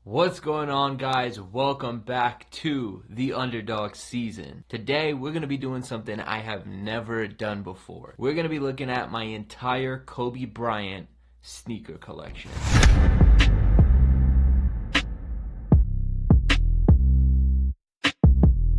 What's going on, guys? Welcome back to the Underdog Season. Today we're going to be doing something I have never done before. We're going to be looking at my entire Kobe Bryant sneaker collection.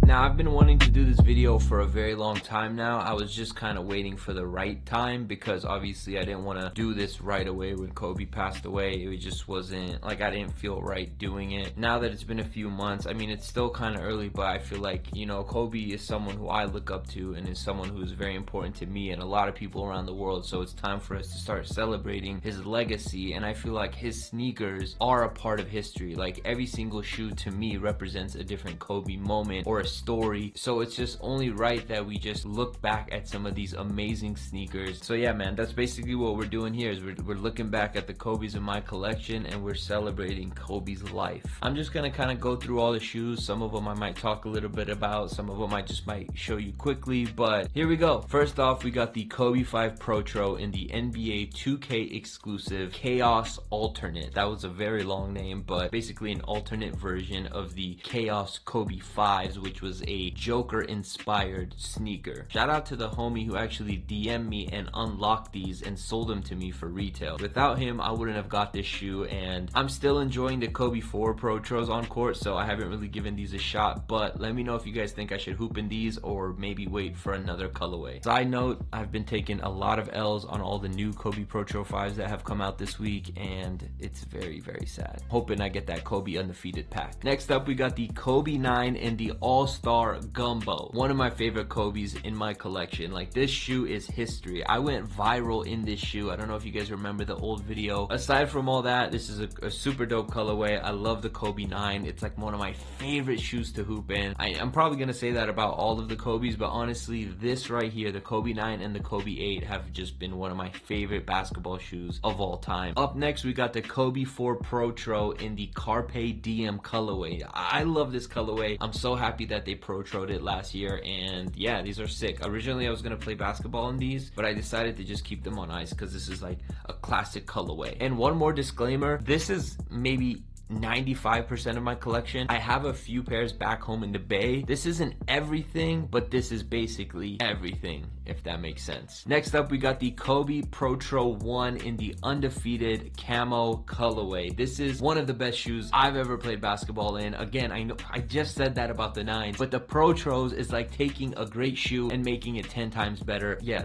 Now, I've been wanting to do this video for a very long time now. I was just kind of waiting for the right time because obviously I didn't want to do this right away when Kobe passed away. It just wasn't, like, I didn't feel right doing it. Now that it's been a few months, I mean, it's still kind of early, but I feel like, you know, Kobe is someone who I look up to and is someone who is very important to me and a lot of people around the world. So it's time for us to start celebrating his legacy, and I feel like his sneakers are a part of history. Like, every single shoe to me represents a different Kobe moment or a story, so it's just only right that we just look back at some of these amazing sneakers. So yeah, man, that's basically what we're doing here, is we're looking back at the Kobe's in my collection and we're celebrating Kobe's life. I'm just gonna kind of go through all the shoes. Some of them I might talk a little bit about, some of them I just might show you quickly, but here we go. First off, we got the Kobe 5 Pro Tro in the NBA 2K exclusive Chaos Alternate. That was a very long name, but basically an alternate version of the Chaos Kobe 5s, which was a Joker inspired sneaker. Shout out to the homie who actually DM'd me and unlocked these and sold them to me for retail. Without him, I wouldn't have got this shoe, and I'm still enjoying the Kobe 4 Pro Tros on court, so I haven't really given these a shot, but let me know if you guys think I should hoop in these or maybe wait for another colorway. Side note, I've been taking a lot of L's on all the new Kobe Pro Tro 5s that have come out this week, and it's very, very sad. Hoping I get that Kobe undefeated pack. Next up, we got the Kobe 9 in the Star Gumbo. One of my favorite Kobe's in my collection. Like, this shoe is history. I went viral in this shoe. I don't know if you guys remember the old video. Aside from all that, this is a super dope colorway. I love the Kobe 9. It's like one of my favorite shoes to hoop in. I'm probably gonna say that about all of the Kobe's, but honestly, this right here, the Kobe 9 and the Kobe 8, have just been one of my favorite basketball shoes of all time. Up next, we got the Kobe 4 Pro Tro in the Carpe Diem colorway. I love this colorway. I'm so happy that they Pro Tro'd it last year, and yeah, these are sick. Originally I was gonna play basketball in these, but I decided to just keep them on ice because this is like a classic colorway. And one more disclaimer, this is maybe 95% of my collection. I have a few pairs back home in the Bay. This isn't everything, but this is basically everything, if that makes sense. Next up, we got the Kobe Pro Tro 1 in the undefeated camo colorway. This is one of the best shoes I've ever played basketball in. Again, I know I just said that about the 9s, but the Pro Tros is like taking a great shoe and making it 10 times better. Yeah,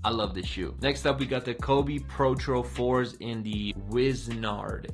I love this shoe. Next up, we got the Kobe Pro Tro 4s in the Wiznard.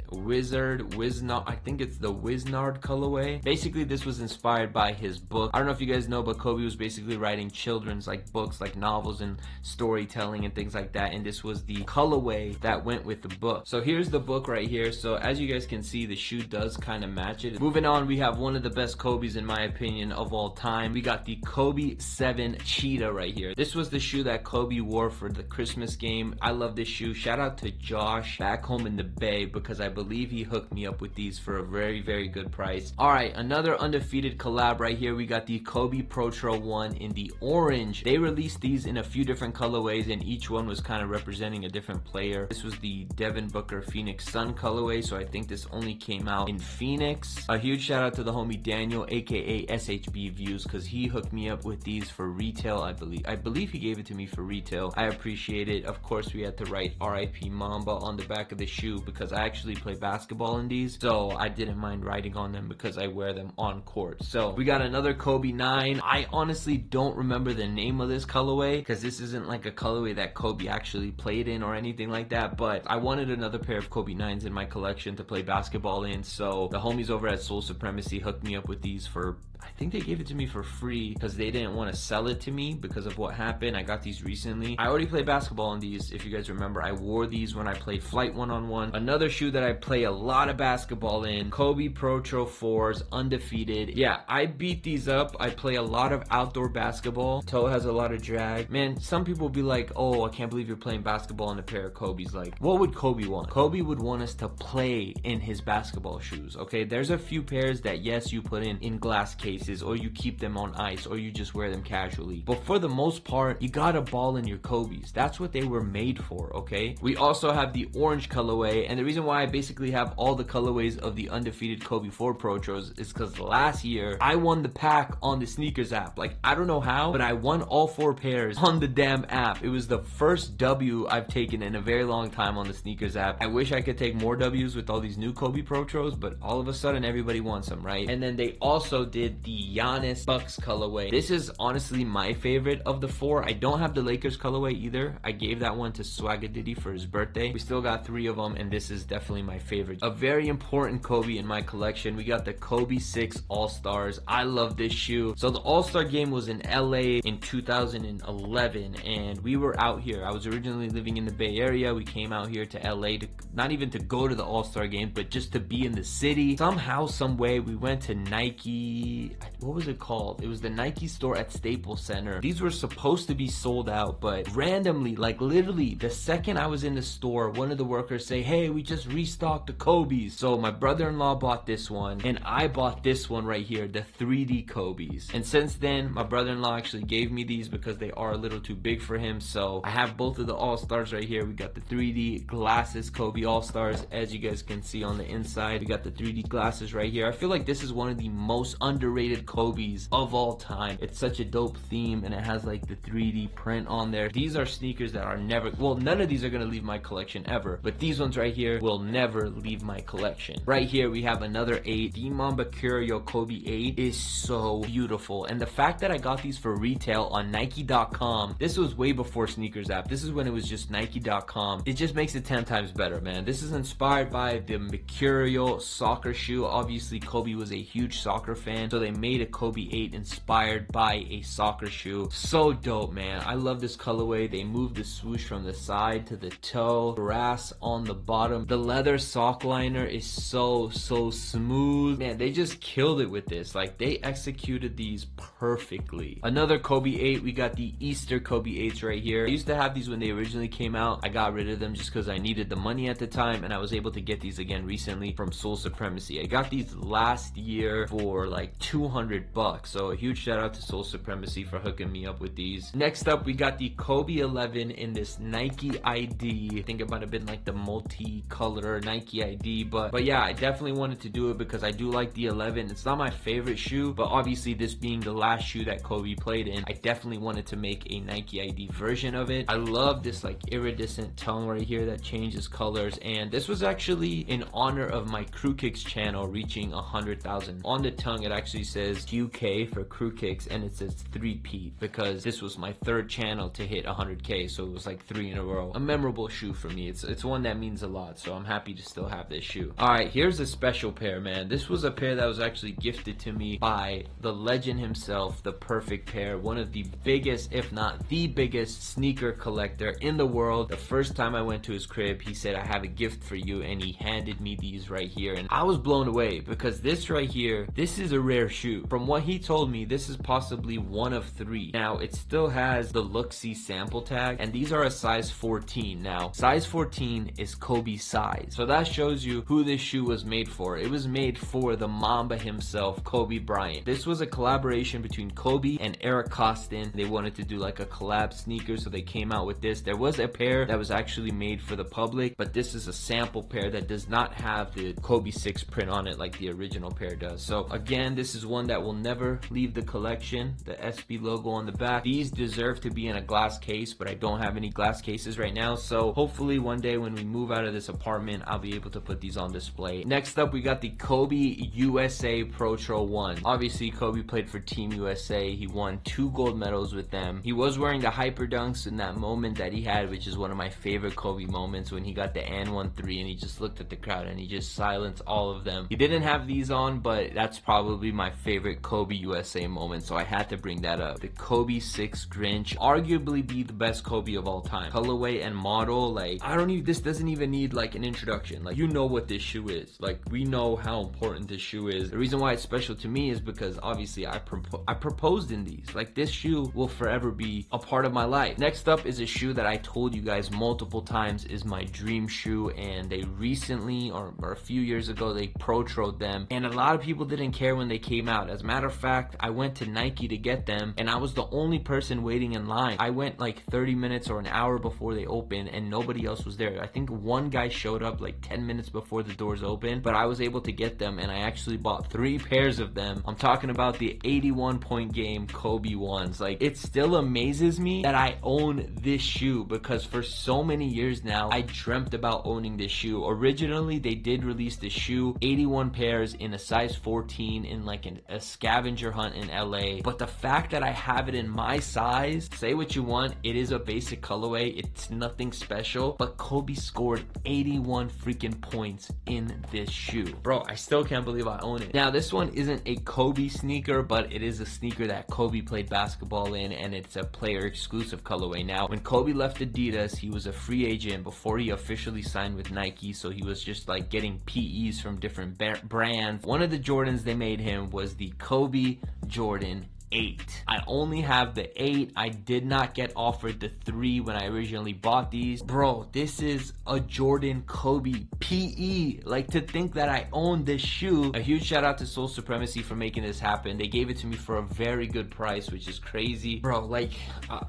I think it's the Wiznard colorway. Basically, this was inspired by his book. I don't know if you guys know, but Kobe was basically writing children's like books, like novels and storytelling and things like that, and this was the colorway that went with the book. So here's the book right here. So as you guys can see, the shoe does kind of match it. Moving on, we have one of the best Kobe's in my opinion of all time. We got the Kobe 7 Cheetah right here. This was the shoe that Kobe wore for the Christmas game. I love this shoe. Shout out to Josh back home in the Bay, because I believe he hooked me up with these for a very, very good price. All right, another undefeated collab right here. We got the Kobe Pro Tro 1 in the orange. They released these in a few different colorways, and each one was kind of representing a different player. This was the Devin Booker Phoenix Sun colorway, so I think this only came out in Phoenix. A huge shout out to the homie Daniel, aka SHB Views, because he hooked me up with these for retail. I believe he gave it to me for retail. I appreciate it. Of course, we had to write RIP Mamba on the back of the shoe because I actually play basketball in these, so I didn't mind writing on them because I wear them on court. So we got another Kobe 9. I honestly don't remember the name of this colorway because this isn't like a colorway that Kobe actually played in or anything like that, but I wanted another pair of Kobe 9s in my collection to play basketball in, so the homies over at Soul Supremacy hooked me up with these for, I think they gave it to me for free because they didn't want to sell it to me because of what happened. I got these recently. I already played basketball in these. If you guys remember, I wore these when I played Flight 1-on-1. Another shoe that I play a lot of basketball in, Kobe Pro Tro 4s, undefeated. Yeah, I beat these up. I play a lot of outdoor basketball. Toe has a lot of drag. Man, some people be like, oh, I can't believe you're playing basketball in a pair of Kobe's. Like, what would Kobe want? Kobe would want us to play in his basketball shoes, okay? There's a few pairs that, yes, you put in glass case cases, or you keep them on ice, or you just wear them casually. But for the most part, you gotta ball in your Kobes. That's what they were made for, okay? We also have the orange colorway, and the reason why I basically have all the colorways of the undefeated Kobe 4 Pro Tros is because last year I won the pack on the sneakers app. Like, I don't know how, but I won all 4 pairs on the damn app. It was the first W I've taken in a very long time on the sneakers app. I wish I could take more W's with all these new Kobe Pro Tros, but all of a sudden everybody wants them, right? And then they also did the Giannis Bucks colorway. This is honestly my favorite of the 4. I don't have the Lakers colorway either. I gave that one to Swagadiddy for his birthday. We still got 3 of them, and this is definitely my favorite. A very important Kobe in my collection. We got the Kobe 6 All-Stars. I love this shoe. So the All-Star game was in LA in 2011, and we were out here. I was originally living in the Bay Area. We came out here to LA to not even to go to the All-Star game, but just to be in the city. Somehow, some way, we went to Nike. What was it called? It was the Nike store at Staples Center. These were supposed to be sold out, but randomly, like literally the second I was in the store, one of the workers say, hey, we just restocked the Kobe's. So my brother-in-law bought this one, and I bought this one right here, the 3D Kobe's. And since then, my brother-in-law actually gave me these because they are a little too big for him. So I have both of the All-Stars right here. We got the 3D glasses Kobe All-Stars, as you guys can see on the inside. We got the 3D glasses right here. I feel like this is one of the most underrated Kobe's of all time. It's such a dope theme, and it has like the 3D print on there. These are sneakers that are never, well, none of these are gonna leave my collection ever, but these ones right here will never leave my collection. Right here we have another 8. The Mamba Curio Kobe 8 is so beautiful, and the fact that I got these for retail on Nike.com, this was way before sneakers app. This is when it was just Nike.com. It just makes it 10 times better, man. This is inspired by the Mercurial soccer shoe. Obviously Kobe was a huge soccer fan, so they made a Kobe 8 inspired by a soccer shoe. So dope, man. I love this colorway. They moved the swoosh from the side to the toe, brass on the bottom. The leather sock liner is so smooth, man. They just killed it with this. Like, they executed these perfectly. Another Kobe 8, we got the Easter Kobe 8s right here. I used to have these when they originally came out. I got rid of them just because I needed the money at the time, and I was able to get these again recently from Soul Supremacy. I got these last year for like 200 bucks, so a huge shout out to Soul Supremacy for hooking me up with these. Next up, we got the Kobe 11 in this Nike ID. I think it might have been like the multi-color Nike ID, but yeah, I definitely wanted to do it because I do like the 11. It's not my favorite shoe, but obviously this being the last shoe that Kobe played in, I definitely wanted to make a Nike ID version of it. I love this like iridescent tongue right here that changes colors, and this was actually in honor of my Crew Kicks channel reaching 100,000. On the tongue it actually says QK for Crew Kicks, and it says 3P because this was my 3rd channel to hit 100K, so it was like 3 in a row. A memorable shoe for me. It's one that means a lot, so I'm happy to still have this shoe. Alright, here's a special pair, man. This was a pair that was actually gifted to me by the legend himself, the Perfect Pair, one of the biggest, if not the biggest sneaker collector in the world. The first time I went to his crib, he said, I have a gift for you, and he handed me these right here, and I was blown away because this right here, this is a rare shoe. From what he told me, this is possibly one of 3. Now, it still has the look-see sample tag, and these are a size 14. Now, size 14 is Kobe's size, so that shows you who this shoe was made for. It was made for the Mamba himself, Kobe Bryant. This was a collaboration between Kobe and Eric Costin. They wanted to do like a collab sneaker, so they came out with this. There was a pair that was actually made for the public, but this is a sample pair that does not have the Kobe 6 print on it like the original pair does. So again, this is one that will never leave the collection. The SB logo on the back. These deserve to be in a glass case, but I don't have any glass cases right now, so hopefully one day when we move out of this apartment, I'll be able to put these on display. Next up, we got the Kobe USA Pro Tro 1. Obviously, Kobe played for Team USA. He won 2 gold medals with them. He was wearing the Hyperdunks in that moment that he had, which is one of my favorite Kobe moments, when he got the N13 and he just looked at the crowd and he just silenced all of them. He didn't have these on, but that's probably my favorite Kobe USA moment, so I had to bring that up. The Kobe 6 Grinch, arguably be the best Kobe of all time. Colorway and model, like, I don't even, this doesn't even need like an introduction. Like, you know what this shoe is. Like, we know how important this shoe is. The reason why it's special to me is because obviously I proposed in these. Like, this shoe will forever be a part of my life. Next up is a shoe that I told you guys multiple times is my dream shoe, and they recently, or a few years ago, they pro-troed them, and a lot of people didn't care when they came came out. As a matter of fact, I went to Nike to get them, and I was the only person waiting in line. I went like 30 minutes or an hour before they opened, and nobody else was there. I think one guy showed up like 10 minutes before the doors opened, but I was able to get them, and I actually bought 3 pairs of them. I'm talking about the 81-point game Kobe ones. Like, it still amazes me that I own this shoe, because for so many years now, I dreamt about owning this shoe. Originally, they did release the shoe, 81 pairs in a size 14 in like a scavenger hunt in LA. But the fact that I have it in my size, say what you want, it is a basic colorway. It's nothing special, but Kobe scored 81 freaking points in this shoe. Bro, I still can't believe I own it. Now, this one isn't a Kobe sneaker, but it is a sneaker that Kobe played basketball in, and it's a player exclusive colorway. Now, when Kobe left Adidas, he was a free agent before he officially signed with Nike, so he was just like getting PEs from different brands. One of the Jordans they made him was the Kobe Jordan 8. I only have the 8. I did not get offered the 3 when I originally bought these. Bro, this is a Jordan Kobe PE. Like, to think that I own this shoe. A huge shout out to Soul Supremacy for making this happen. They gave it to me for a very good price, which is crazy. Bro, like,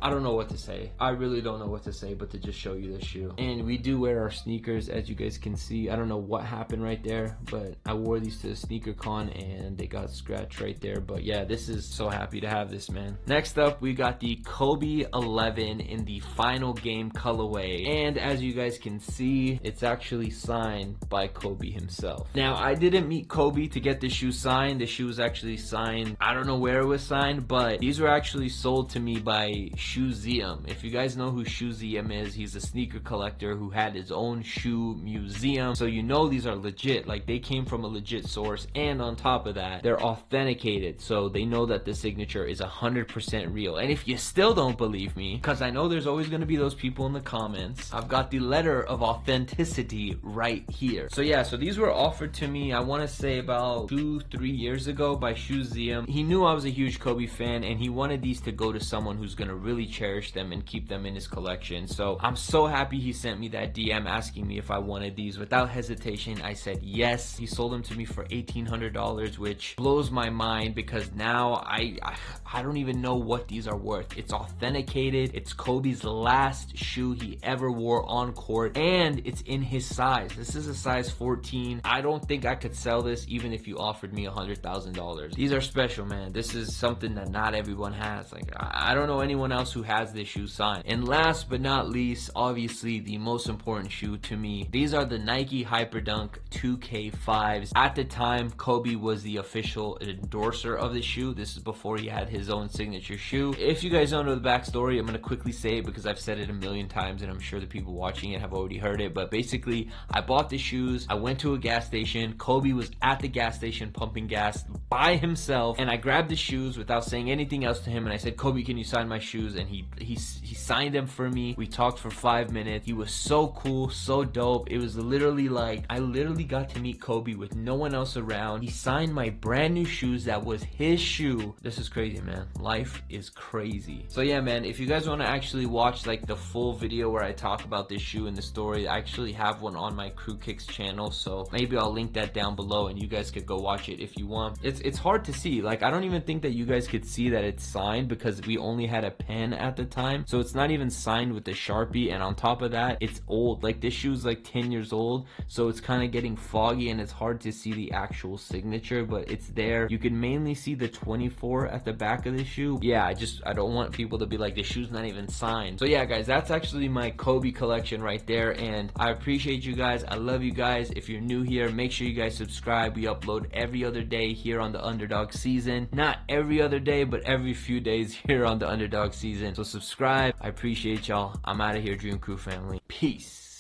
I don't know what to say. I really don't know what to say but to just show you this shoe. And we do wear our sneakers, as you guys can see. I don't know what happened right there, but I wore these to the sneaker con and they got scratched right there. But yeah, this is so happy to have this, man. Next up, we got the Kobe 11 in the final game colorway, and as you guys can see, it's actually signed by Kobe himself. Now, I didn't meet Kobe to get this shoe signed. The shoe was actually signed, I don't know where it was signed, but these were actually sold to me by Shoezeum. If you guys know who Shoezeum is, he's a sneaker collector who had his own shoe museum, so you know these are legit. Like, they came from a legit source, and on top of that, they're authenticated, so they know that the signature is 100% real. And if you still don't believe me, because I know there's always going to be those people in the comments, I've got the letter of authenticity right here. So yeah, so these were offered to me, I want to say about 2-3 years ago by Shoezeum. He knew I was a huge Kobe fan, and he wanted these to go to someone who's going to really cherish them and keep them in his collection. So I'm so happy he sent me that DM asking me if I wanted these. Without hesitation, I said yes. He sold them to me for $1,800, which blows my mind, because now I don't even know what these are worth. It's authenticated. It's Kobe's last shoe he ever wore on court, and it's in his size. This is a size 14. I don't think I could sell this even if you offered me $100,000. These are special, man. This is something that not everyone has. Like, I don't know anyone else who has this shoe signed. And last but not least, obviously the most important shoe to me, these are the Nike Hyperdunk 2K5s. At the time, Kobe was the official endorser of the shoe. This is before he had his own signature shoe. If you guys don't know the backstory, I'm gonna quickly say it because I've said it a million times and I'm sure the people watching it have already heard it. But basically, I bought the shoes, I went to a gas station, Kobe was at the gas station pumping gas by himself, and I grabbed the shoes without saying anything else to him, and I said, Kobe, can you sign my shoes? And he signed them for me. We talked for 5 minutes. He was so cool, so dope. It was literally like, I literally got to meet Kobe with no one else around. He signed my brand new shoes that was his shoe. This is crazy, man. Life is crazy. So yeah, man, if you guys want to actually watch like the full video where I talk about this shoe and the story, I actually have one on my Crew Kicks channel, so maybe I'll link that down below and you guys could go watch it if you want. It's hard to see. Like, I don't even think that you guys could see that it's signed because we only had a pen at the time, so it's not even signed with the Sharpie, and on top of that, it's old. Like, this shoe's like 10 years old, so it's kind of getting foggy and it's hard to see the actual signature, but it's there. You can mainly see the 24 at the back of the shoe. Yeah, I don't want people to be like, the shoe's not even signed. So yeah, guys, that's actually my Kobe collection right there, and I appreciate you guys. I love you guys. If you're new here, make sure you guys subscribe. We upload every other day here on the Underdog Season. Not every other day, but every few days here on the Underdog Season. So subscribe. I appreciate y'all. I'm out of here, Dream Crew family. Peace.